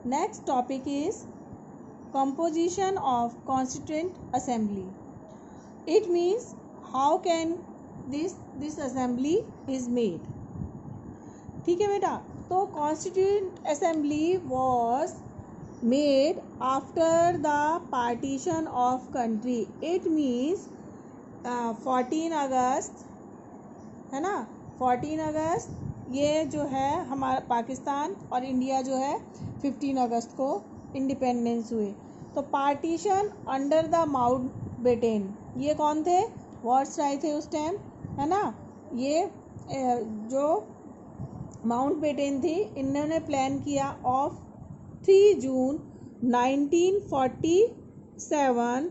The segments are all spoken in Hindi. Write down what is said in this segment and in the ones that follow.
Next topic is composition of Constituent Assembly. It means how can this assembly is made. ठीक है बेटा. तो Constituent Assembly was made after the partition of country. It means 14 अगस्त है ना. 14 अगस्त ये जो है हमारा पाकिस्तान और इंडिया जो है 15 अगस्त को इंडिपेंडेंस हुए. तो पार्टीशन अंडर द माउंटबेटन, ये कौन थे? वायसराय थे उस टाइम, है ना. ये जो माउंटबेटन थी, इन्होंने प्लान किया of 3 June 1947.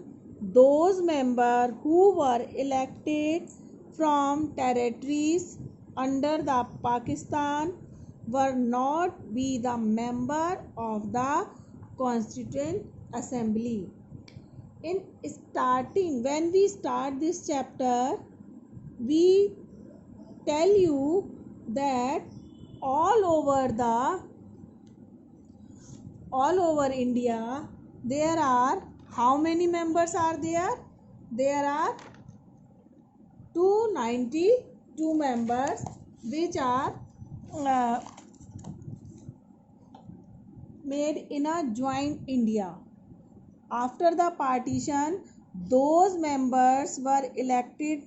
Those member who were elected from territories under the Pakistan were not be the member of the Constituent Assembly. In starting, when we start this chapter, we tell you that all over India there are how many members are there? There are 292 members which are made in a joint India. After the partition, those members were elected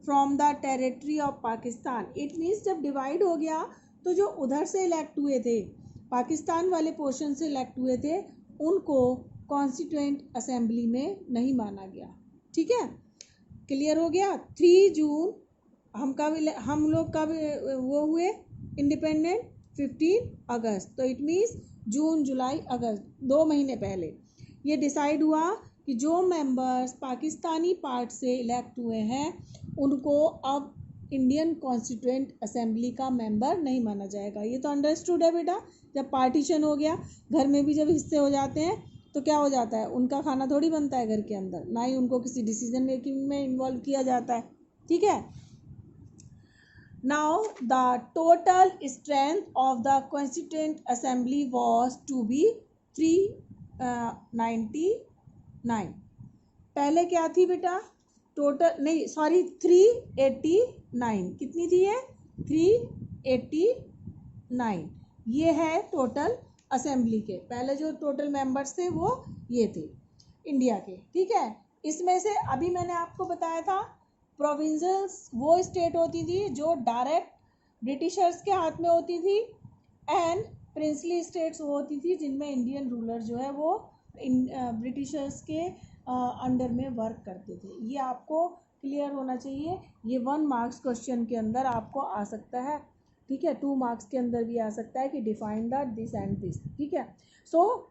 from the territory of Pakistan. It means जब डिवाइड हो गया तो जो उधर से इलेक्ट हुए थे, पाकिस्तान वाले पोर्शन से इलेक्ट हुए थे, उनको कॉन्स्टिट्यूएंट असेंबली में नहीं माना गया. ठीक है, क्लियर हो गया. 3 जून हम लोग कब वो हुए इंडिपेंडेंट? 15 अगस्त. तो इट मीन्स जून, जुलाई, अगस्त 2 महीने पहले ये डिसाइड हुआ कि जो मेंबर्स पाकिस्तानी पार्ट से इलेक्ट हुए हैं उनको अब इंडियन कॉन्स्टिट्यूएंट असेंबली का मेंबर नहीं माना जाएगा. ये तो अंडरस्टूड है बेटा. जब पार्टीशन हो गया, घर में भी जब हिस्से हो जाते हैं तो क्या हो जाता है, उनका खाना थोड़ी बनता है घर के अंदर, ना ही उनको किसी डिसीजन मेकिंग में इन्वॉल्व किया जाता है. ठीक है. Now the total strength of the Constituent Assembly was to be 399. पहले क्या थी बेटा? टोटल नहीं, सॉरी, 389. कितनी थी ये? 389. ये है टोटल असेंबली के. पहले जो टोटल मेंबर्स थे वो ये थे इंडिया के. ठीक है. इसमें से अभी मैंने आपको बताया था प्रोविंसेस वो स्टेट होती थी जो डायरेक्ट ब्रिटिशर्स के हाथ में होती थी, एंड प्रिंसली स्टेट्स वो होती थी जिनमें इंडियन रूलर जो है वो ब्रिटिशर्स के अंडर में वर्क करते थे. ये आपको क्लियर होना चाहिए. ये 1 मार्क्स क्वेश्चन के अंदर आपको आ सकता है. ठीक है. 2 मार्क्स के अंदर भी आ सकता है कि define the this and this. ठीक है. सो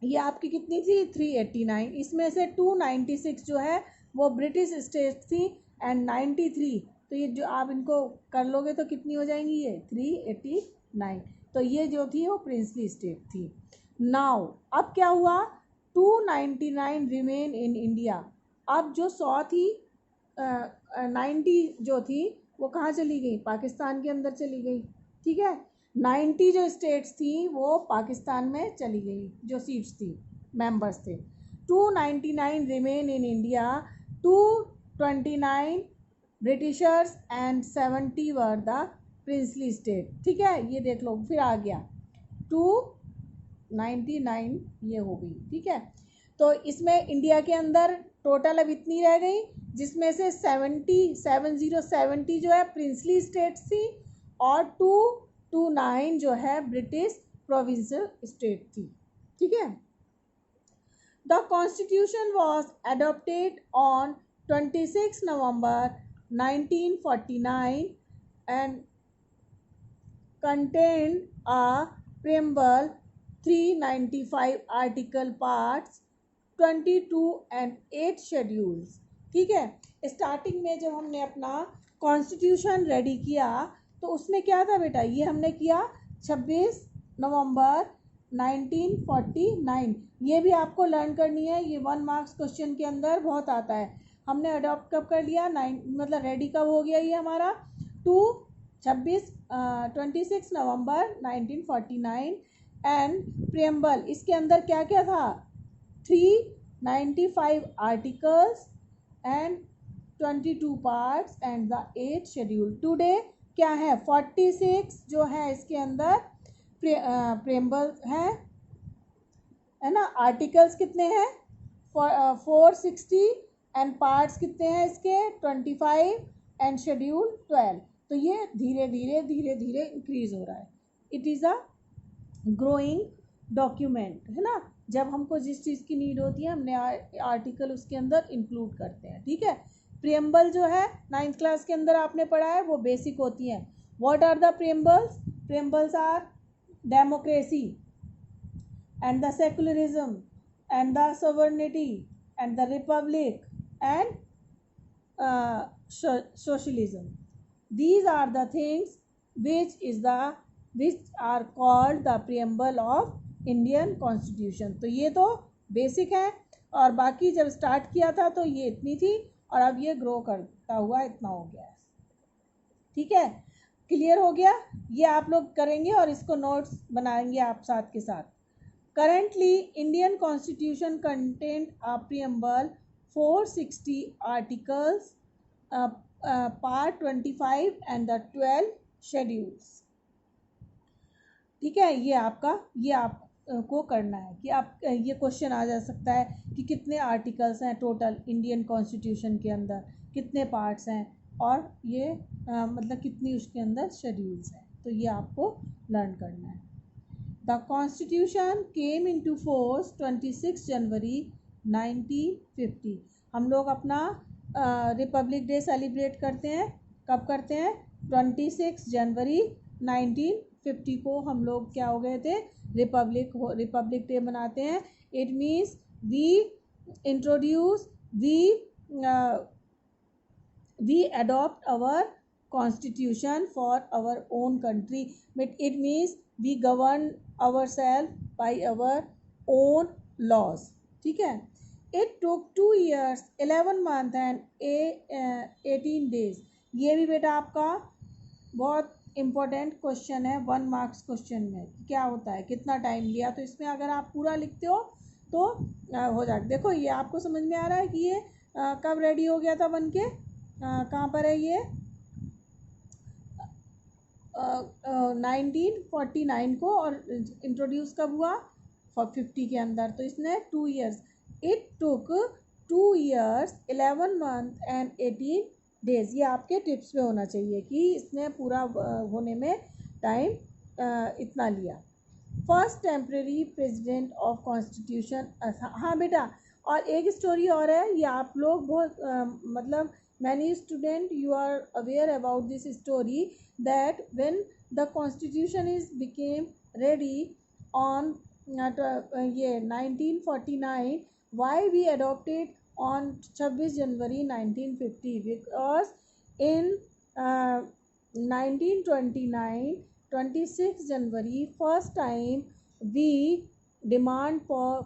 ये आपकी कितनी थी? 389. इसमें से 296 जो है वो ब्रिटिश स्टेट थी एंड 93, तो ये जो आप इनको कर लोगे तो कितनी हो जाएंगी? ये 389. तो ये जो थी वो प्रिंसली स्टेट थी. नाउ अब क्या हुआ? 299 रिमेन इन इंडिया. अब जो 100 थी 90 जो थी वो कहाँ चली गई? पाकिस्तान के अंदर चली गई. ठीक है. 90 जो स्टेट्स थी वो पाकिस्तान में चली गई, जो सीट्स थी, मेंबर्स थे. 299 remain in India, 229 Britishers and 70 were the princely state. ठीक है. ये देख लो, फिर आ गया 299 ये हो गई. ठीक है. तो इसमें इंडिया के अंदर टोटल अब इतनी रह गई, जिसमें से 70 जो है प्रिंसली स्टेट्स थी और 229 जो है ब्रिटिश प्रोविंशियल स्टेट थी. ठीक है. The Constitution was adopted on 26 November 1949 and contained a preamble, 395 article parts, 22 and 8 schedules. ठीक है. स्टार्टिंग में जब हमने अपना कॉन्स्टिट्यूशन रेडी किया तो उसमें क्या था बेटा? ये हमने किया 26 नवंबर 1949. ये भी आपको लर्न करनी है. ये 1 मार्क्स क्वेश्चन के अंदर बहुत आता है. हमने अडॉप्ट कब कर लिया? मतलब रेडी कब हो गया ये हमारा? 26 नवंबर 1949 एंड प्रियम्बल, इसके अंदर क्या क्या था, 395 articles and 22 parts and the 8 schedule. Today क्या है, 46 जो है इसके अंदर प्रियम्बल है ना। आर्टिकल्स कितने हैं, 460 एंड पार्ट्स कितने हैं इसके, 25 एंड शेड्यूल 12। तो ये धीरे धीरे इंक्रीज हो रहा है। It is a growing document, है ना। जब हमको जिस चीज़ की नीड होती है हम नया आर्टिकल उसके अंदर इंक्लूड करते हैं, ठीक है। प्रियम्बल जो है 9th क्लास के अंदर आपने पढ़ा है, वो बेसिक होती हैं। What are the preambles, preambles are democracy and the secularism and the sovereignty and the republic and socialism. These are the things which are called the preamble of Indian Constitution. तो ये तो बेसिक है, और बाकी जब स्टार्ट किया था तो ये इतनी थी और अब ये ग्रो करता हुआ इतना हो गया है, ठीक है। क्लियर हो गया, ये आप लोग करेंगे और इसको नोट्स बनाएंगे आप साथ के साथ। Currently, Indian Constitution contained a preamble, 460 articles, part 25 and the 12 schedules. ठीक है, ये आपको करना है कि आप ये क्वेश्चन आ जा सकता है कि कितने आर्टिकल्स हैं टोटल इंडियन कॉन्स्टिट्यूशन के अंदर, कितने पार्ट्स हैं, और ये मतलब कितनी उसके अंदर शेड्यूल्स हैं। तो ये आपको लर्न करना है। The Constitution came into force 26 जनवरी 1950। हम लोग अपना रिपब्लिक डे सेलिब्रेट करते हैं, कब करते हैं, 26 जनवरी 1950 को हम लोग क्या हो गए थे, रिपब्लिक डे मनाते हैं। It means we adopt our constitution for our own country, but it means we govern ourselves by our own laws, ठीक है। It took 2 years 11 months and 18 days। ये भी बेटा आपका बहुत इम्पोर्टेंट क्वेश्चन है 1 मार्क्स क्वेश्चन में, क्या होता है, कितना टाइम लिया। तो इसमें अगर आप पूरा लिखते हो तो हो जाएगा। देखो ये आपको समझ में आ रहा है कि ये कब रेडी हो गया था बन के, कहाँ पर है ये, 1949 को, और इंट्रोड्यूस कब हुआ, 50 के अंदर। तो इसने 2 years, it took 2 years 11 months and 18 days। ये आपके टिप्स में होना चाहिए कि इसने पूरा होने में टाइम इतना लिया। First temporary president of constitution. हाँ बेटा, और एक स्टोरी और है, ये आप लोग बहुत मतलब many student you are aware about this story, that when the constitution is became ready on 1949, why we adopted on 26 January 1950, because in 1929 26 January first time we demand for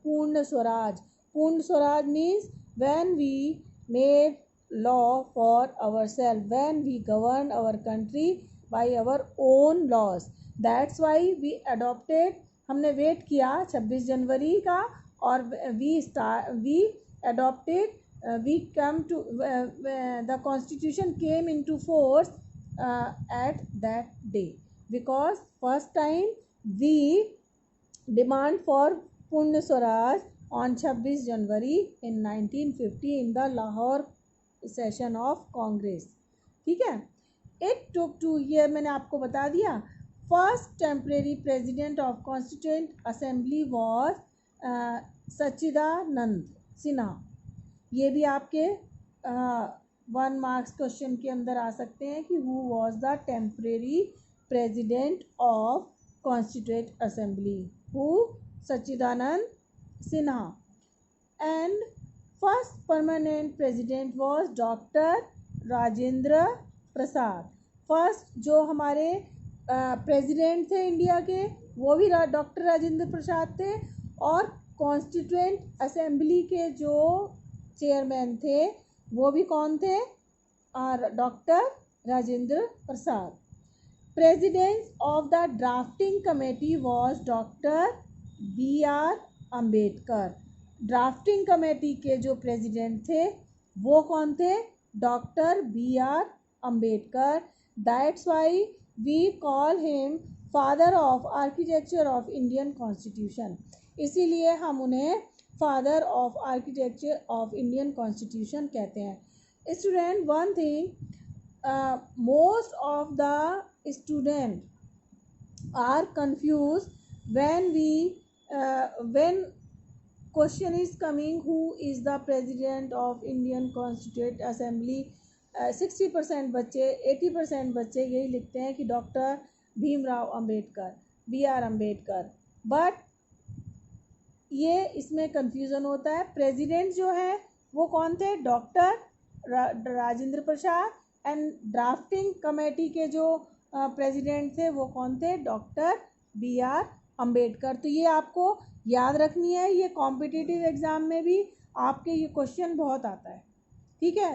Purna Swaraj. Purna Swaraj means when we made law for ourselves, when we govern our country by our own laws. That's why we adopted, हमने वेट किया 26 जनवरी का, और we adopted, we come to the constitution came into force at that day, because first time we demand for Purna Swaraj on 26 January in 1950 in the Lahore session of Congress, ठीक है। इट टुक 2 year, मैंने आपको बता दिया। First temporary president of constituent assembly was Sachchidananda Sinha. ये भी आपके 1 मार्क्स क्वेश्चन के अंदर आ सकते हैं कि who was the temporary president of constituent assembly, who, Sachchidanand Sinha. And first permanent president was doctor Rajendra Prasad. First जो हमारे प्रेसिडेंट थे इंडिया के वो भी डॉक्टर राजेंद्र प्रसाद थे, और कॉन्स्टिट्यूएंट असेंबली के जो चेयरमैन थे वो भी कौन थे, और doctor Rajendra Prasad. President of the drafting committee was doctor B R Ambedkar. Drafting committee के जो प्रेसिडेंट थे वो कौन थे? Doctor B R Ambedkar. That's why we call him father of architecture of Indian constitution. इसीलिए हम उन्हें father of architecture of Indian constitution कहते हैं। Student, one thing, most of the student are confuse when question is coming who is the president of Indian Constituent Assembly। 60% बच्चे 80% बच्चे यही लिखते हैं कि doctor Bhimrao Ambedkar, B R Ambedkar. But ये इसमें कंफ्यूजन होता है। प्रेसिडेंट जो है वो कौन थे? Doctor Rajendra Prasad. And drafting committee के जो प्रेसिडेंट थे वो कौन थे? Doctor B R Ambedkar. तो ये आपको याद रखनी है, ये कॉम्पिटिटिव एग्जाम में भी आपके ये क्वेश्चन बहुत आता है। ठीक है।